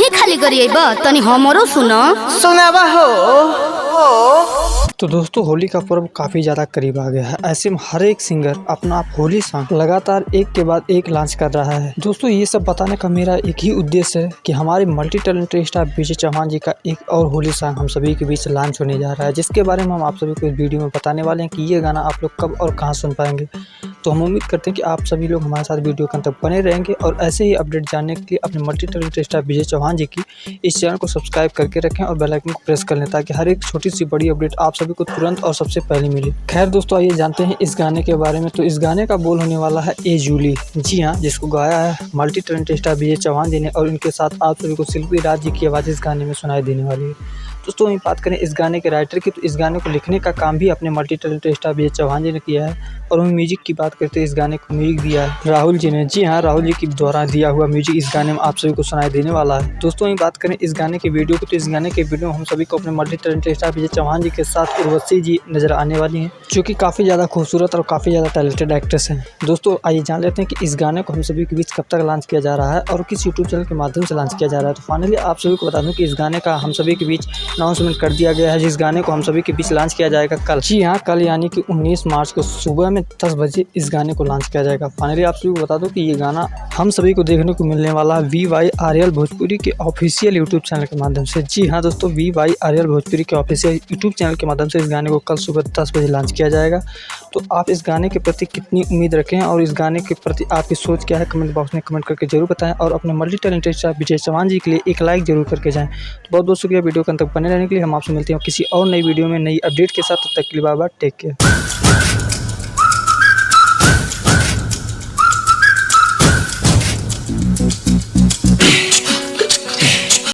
होली खाली करिए तनी हमरो सुनो सुनावा हो। तो दोस्तों होली का पर्व काफ़ी ज़्यादा करीब आ गया है। ऐसे में हर एक सिंगर अपना आप होली सॉन्ग लगातार एक के बाद एक लॉन्च कर रहा है। दोस्तों ये सब बताने का मेरा एक ही उद्देश्य है कि हमारे मल्टी टैलेंटेड स्टार विजय चौहान जी का एक और होली सॉन्ग हम सभी के बीच लॉन्च होने जा रहा है, जिसके बारे में हम आप सभी को इस वीडियो में बताने वाले हैं कि ये गाना आप लोग कब और कहाँ सुन पाएंगे। तो हम उम्मीद करते हैं कि आप सभी लोग हमारे साथ वीडियो के अंत तक बने रहेंगे और ऐसे ही अपडेट जानने के लिए अपने मल्टी टैलेंटेड स्टार विजय चौहान जी की इस चैनल को सब्सक्राइब करके रखें और बेल आइकन को प्रेस कर लें ताकि हर एक छोटी सी बड़ी अपडेट आप सभी को तुरंत और सबसे पहले मिले। खैर दोस्तों आइए जानते हैं इस गाने के बारे में। तो इस गाने का बोल होने वाला है ए जूली, जी हाँ, जिसको गाया है मल्टी टैलेंटेड स्टार विजय चौहान जी ने और इनके साथ आप सभी को शिल्पी राज जी की आवाज़ इस गाने में सुनाई देने वाली है। दोस्तों वहीं बात करें इस गाने के राइटर की, तो इस गाने को लिखने का काम भी अपने मल्टी टैलेंटेड स्टार विजय चौहान जी ने किया है। और वहीं म्यूजिक की बात करते हैं, इस गाने को म्यूजिक दिया है राहुल जी ने, जी हाँ, राहुल जी के द्वारा दिया हुआ म्यूजिक इस गाने में आप सभी को सुनाई देने वाला है। दोस्तों वहीं बात करें इस गाने की वीडियो की, तो इस गाने के वीडियो में हम सभी को अपने मल्टी टैलेंटेड स्टार विजय चौहान जी के साथ उर्वशी जी नजर आने वाली हैं, जो कि काफ़ी ज़्यादा खूबसूरत और काफ़ी ज़्यादा टैलेंटेड एक्ट्रेस हैं। दोस्तों आइए जान लेते हैं कि इस गाने को हम सभी के बीच कब तक लॉन्च किया जा रहा है और किस यूट्यूब चैनल के माध्यम से लॉन्च किया जा रहा है। तो फाइनली आप सभी को बता दूं कि इस गाने का हम सभी के बीच अनाउंसमेंट कर दिया गया है, जिस गाने को हम सभी के बीच लॉन्च किया जाएगा कल, जी हाँ, कल यानी कि 19 मार्च को सुबह में 10 बजे इस गाने को लॉन्च किया जाएगा। फाइनली आप सभी को बता दूं कि ये गाना हम सभी को देखने को मिलने वाला है VYRL भोजपुरी के ऑफिशियल यूट्यूब चैनल के माध्यम से। जी हाँ दोस्तों, VYRL भोजपुरी के ऑफिशियल यूट्यूब चैनल के माध्यम से इस गाने को कल सुबह 10 बजे लॉन्च किया जाएगा। तो आप इस गाने के प्रति कितनी उम्मीद रखें और इस गाने के प्रति आपकी सोच क्या है, कमेंट बॉक्स में कमेंट करके जरूर बताएं और अपने मल्टी टैलेंटेड स्टार विजय चौहान जी के लिए एक लाइक जरूर करके जाएं। तो बहुत बहुत शुक्रिया वीडियो के अंत तक बने रहने के लिए। हम आपसे मिलते हैं किसी और नई वीडियो में नई अपडेट के साथ। तब तक के लिए बाय बाय, टेक केयर।